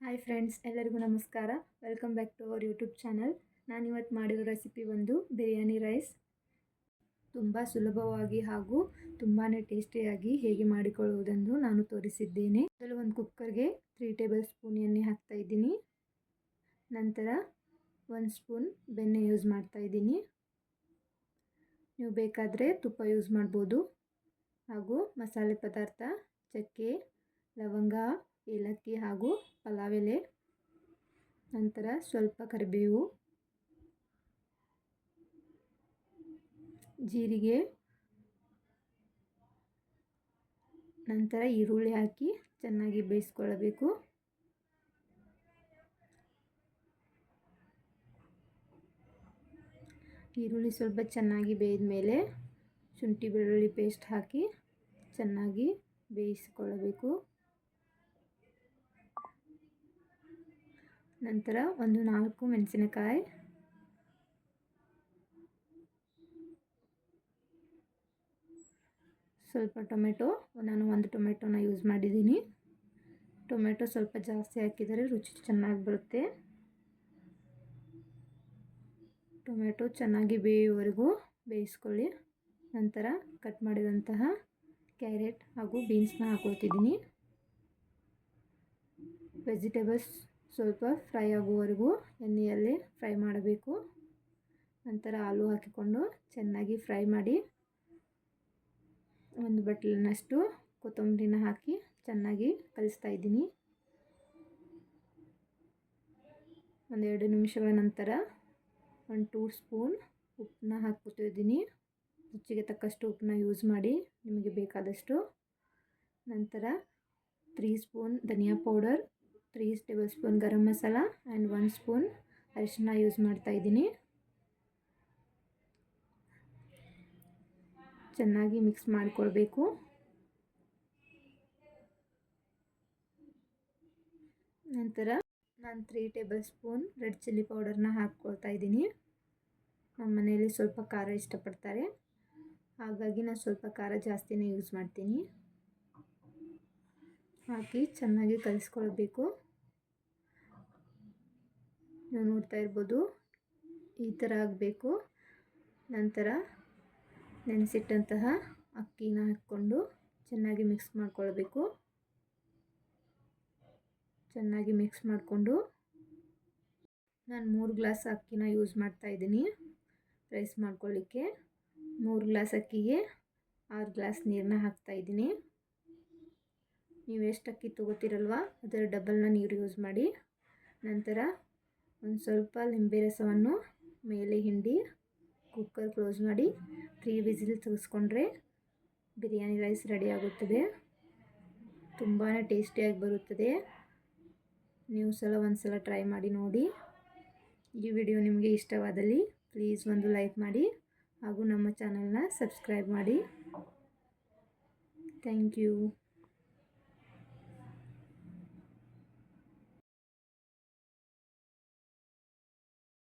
Hi friends, ಎಲ್ಲರಿಗೂ ನಮಸ್ಕಾರ. Welcome back to our YouTube channel. ನಾನಿವತ್ತು ಮಾಡಿರೋ ರೆಸಿಪಿ ಒಂದು ಬಿರಿಯಾನಿ ರೈಸ್. ತುಂಬ ಸುಲಭವಾಗಿ ಹಾಗೂ ತುಂಬಾ ಟೇಸ್ಟಿಯಾಗಿ ಹೇಗೆ ಮಾಡಿಕೊಳ್ಳುವುದೆಂದು ನಾನು ತೋರಿಸಿದ್ದೇನೆ. ಮೊದಲು ಒಂದು ಕುಕ್ಕರ್ಗೆ 3 ಟೇಬಲ್ ಸ್ಪೂನ್ ಎಣ್ಣೆ ಹಾಕ್ತಾ ಇದ್ದೀನಿ. ನಂತರ 1 ಸ್ಪೂನ್ ಬೆಣ್ಣೆ ಯೂಸ್ ಮಾಡ್ತಾ ಇದ್ದೀನಿ. ನೀವು ಬೇಕಾದರೆ ತುಪ್ಪ ಯೂಸ್ ಮಾಡ್ಬೋದು. ಹಾಗೂ ಮಸಾಲೆ ಪದಾರ್ಥ ಚಕ್ಕೆ, ಲವಂಗ, ಏಲಕ್ಕಿ ಹಾಗೂ ಪಲಾವ್ ಎಲೆ, ನಂತರ ಸ್ವಲ್ಪ ಕರಿಬೇವು, ಜೀರಿಗೆ, ನಂತರ ಈರುಳ್ಳಿ ಹಾಕಿ ಚೆನ್ನಾಗಿ ಬೇಯಿಸ್ಕೊಳ್ಳಬೇಕು. ಈರುಳ್ಳಿ ಸ್ವಲ್ಪ ಚೆನ್ನಾಗಿ ಬೇಯ್ದ ಮೇಲೆ ಶುಂಠಿ ಬೆಳ್ಳುಳ್ಳಿ ಪೇಸ್ಟ್ ಹಾಕಿ ಚೆನ್ನಾಗಿ ಬೇಯಿಸಿಕೊಳ್ಳಬೇಕು. ನಂತರ ಒಂದು 4 ಮೆಣಸಿನಕಾಯಿ, ಸ್ವಲ್ಪ ಟೊಮೆಟೊ. ನಾನು 1 ಟೊಮೆಟೊನ ಯೂಸ್ ಮಾಡಿದ್ದೀನಿ. ಟೊಮೆಟೊ ಸ್ವಲ್ಪ ಜಾಸ್ತಿ ಹಾಕಿದರೆ ರುಚಿ ಚೆನ್ನಾಗಿ ಬರುತ್ತೆ. ಟೊಮೆಟೊ ಚೆನ್ನಾಗಿ ಬೇಯುವವರೆಗೂ ಬೇಯಿಸ್ಕೊಳ್ಳಿ. ನಂತರ ಕಟ್ ಮಾಡಿದಂತಹ ಕ್ಯಾರೆಟ್ ಹಾಗೂ ಬೀನ್ಸ್ನ ಹಾಕೊಳ್ತಿದ್ದೀನಿ. ವೆಜಿಟೇಬಲ್ಸ್ ಸ್ವಲ್ಪ ಫ್ರೈ ಆಗುವವರೆಗೂ ಎಣ್ಣೆಯಲ್ಲಿ ಫ್ರೈ ಮಾಡಬೇಕು. ನಂತರ ಆಲೂ ಹಾಕಿಕೊಂಡು ಚೆನ್ನಾಗಿ ಫ್ರೈ ಮಾಡಿ 1 ಬಟ್ಲಿನಷ್ಟು ಕೊತ್ತಂಬರಿನ ಹಾಕಿ ಚೆನ್ನಾಗಿ ಕಲಿಸ್ತಾ ಇದ್ದೀನಿ. 1-2 ನಿಮಿಷಗಳ ನಂತರ 1-2 ಸ್ಪೂನ್ ಉಪ್ಪನ್ನ ಹಾಕ್ಕೊತಿದ್ದೀನಿ. ರುಚಿಗೆ ತಕ್ಕಷ್ಟು ಉಪ್ಪನ್ನ ಯೂಸ್ ಮಾಡಿ, ನಿಮಗೆ ಬೇಕಾದಷ್ಟು. ನಂತರ 3 spoon dhaniya powder, 3 table spoon garam masala and 1 spoon ಅರಿಶಿನ ಯೂಸ್ ಮಾಡ್ತಾ ಇದ್ದೀನಿ. ಚೆನ್ನಾಗಿ ಮಿಕ್ಸ್ ಮಾಡಿಕೊಳ್ಬೇಕು. ನಂತರ ನಾನು 3 ಟೇಬಲ್ ಸ್ಪೂನ್ ರೆಡ್ ಚಿಲ್ಲಿ ಪೌಡರ್ನ ಹಾಕ್ಕೊಳ್ತಾ ಇದ್ದೀನಿ. ನಮ್ಮ ಮನೆಯಲ್ಲಿ ಸ್ವಲ್ಪ ಖಾರ ಇಷ್ಟಪಡ್ತಾರೆ, ಹಾಗಾಗಿ ನಾನು ಸ್ವಲ್ಪ ಖಾರ ಜಾಸ್ತಿನೇ ಯೂಸ್ ಮಾಡ್ತೀನಿ. ಹಾಕಿ ಚೆನ್ನಾಗಿ ಕಲಿಸ್ಕೊಳ್ಬೇಕು. ನೀವು ನೋಡ್ತಾ ಇರ್ಬೋದು, ಈ ಥರ ಆಗಬೇಕು. ನಂತರ ನೆನೆಸಿಟ್ಟಂತಹ ಅಕ್ಕಿನ ಹಾಕ್ಕೊಂಡು ಚೆನ್ನಾಗಿ ಮಿಕ್ಸ್ ಮಾಡಿಕೊಳ್ಬೇಕು. ಚೆನ್ನಾಗಿ ಮಿಕ್ಸ್ ಮಾಡಿಕೊಂಡು ನಾನು 3 ಗ್ಲಾಸ್ ಅಕ್ಕಿನ ಯೂಸ್ ಮಾಡ್ತಾ ಇದ್ದೀನಿ ರೈಸ್ ಮಾಡ್ಕೊಳ್ಳಿಕ್ಕೆ. 3 ಗ್ಲಾಸ್ ಅಕ್ಕಿಗೆ 6 ಗ್ಲಾಸ್ ನೀರನ್ನ ಹಾಕ್ತಾ ಇದ್ದೀನಿ. ನೀವು ಎಷ್ಟು ಅಕ್ಕಿ ತೊಗೋತೀರಲ್ವ ಅದರ ಡಬಲ್ನ ನೀರು ಯೂಸ್ ಮಾಡಿ. ನಂತರ ಒಂದು ಸ್ವಲ್ಪ ಲಿಂಬೆ ರಸವನ್ನು ಮೇಲೆ ಹಿಂಡಿ ಕುಕ್ಕರ್ ಕ್ಲೋಸ್ ಮಾಡಿ 3 ವಿಸಿಲ್ ತೆಗೆಸ್ಕೊಂಡ್ರೆ ಬಿರಿಯಾನಿ ರೈಸ್ ರೆಡಿ ಆಗುತ್ತದೆ. ತುಂಬಾ ಟೇಸ್ಟಿಯಾಗಿ ಬರುತ್ತದೆ. ನೀವು ಒಂದ್ಸಲ ಟ್ರೈ ಮಾಡಿ ನೋಡಿ. ಈ ವಿಡಿಯೋ ನಿಮಗೆ ಇಷ್ಟವಾದಲ್ಲಿ ಪ್ಲೀಸ್ ಒಂದು ಲೈಕ್ ಮಾಡಿ ಹಾಗೂ ನಮ್ಮ ಚಾನಲ್ನ ಸಬ್ಸ್ಕ್ರೈಬ್ ಮಾಡಿ. Thank you.